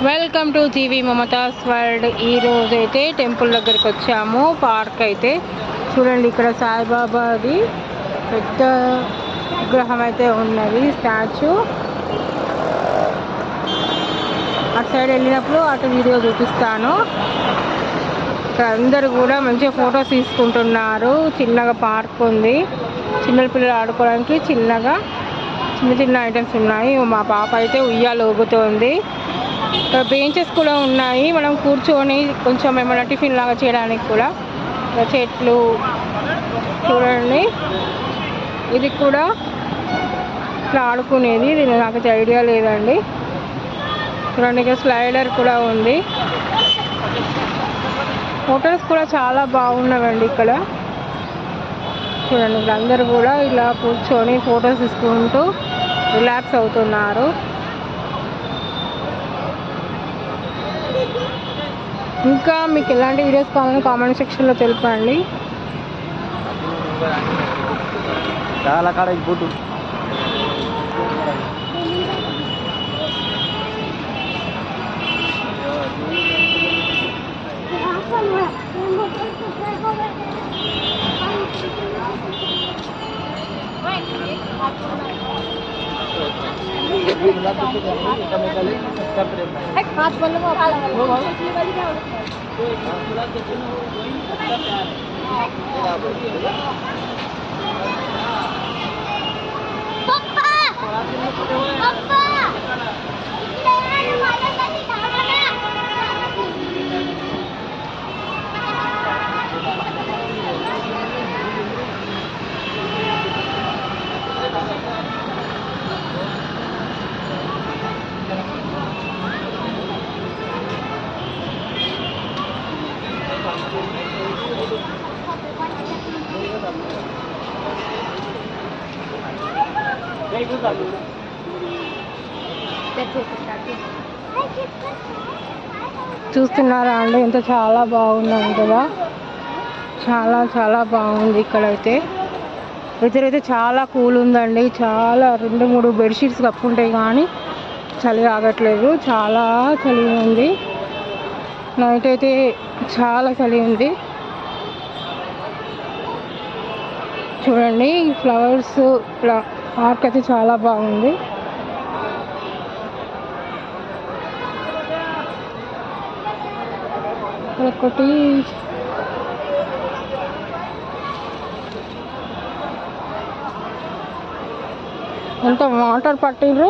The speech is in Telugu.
Welcome to TV Mamata's world. ఈరోజు అయితే టెంపుల్ దగ్గరికి వచ్చాము. పార్క్ అయితే చూడండి, ఇక్కడ సాయిబాబాది పెద్ద విగ్రహం అయితే ఉన్నది, స్టాచ్యూ. అటు సైడ్ వెళ్ళినప్పుడు అటు వీడియో చూపిస్తాను. ఇక్కడ అందరు కూడా మంచిగా ఫొటోస్ తీసుకుంటున్నారు. చిన్నగా పార్క్ ఉంది, చిన్న పిల్లలు ఆడుకోవడానికి చిన్న చిన్న ఐటమ్స్ ఉన్నాయి. మా పాప అయితే ఉయ్యాలు ఊగుతోంది. ఇక్కడ బెంచెస్ కూడా ఉన్నాయి, మనం కూర్చొని కొంచెం ఏమైనా టిఫిన్ లాగా చేయడానికి కూడా. చెట్లు చూడండి, ఇది కూడా ఇట్లా ఆడుకునేది. ఇది నాకు ఐడియా లేదండి. చూడండి, ఇక్కడ స్లైడర్ కూడా ఉంది. హోటల్స్ కూడా చాలా బాగున్నాయండి ఇక్కడ. చూడండి, ఇక్కడ అందరూ కూడా ఇలా కూర్చొని ఫొటోస్ తీసుకుంటూ రిలాక్స్ అవుతున్నారు. ఇంకా మీకు ఎలాంటి వీడియోస్ కావాలని కామెంట్ సెక్షన్లో తెలపండి. చాలా కాడ ఫోటో చూస్తున్నారా అండి, ఎంత చాలా బాగున్నాయి కదా. చాలా చాలా బాగుంది. ఇక్కడైతే వెదర్ అయితే చాలా కూల్ ఉందండి. చాలా 2-3 బెడ్షీట్స్ కప్పుకుంటాయి కానీ చలి ఆగట్లేదు. చాలా చలి ఉంది. నైట్ అయితే చాలా చలి ఉంది. చూడండి, ఫ్లవర్స్ పార్క్ అయితే చాలా బాగుంది. ఒకటి ఎంత వాటర్ పట్టిర్రు.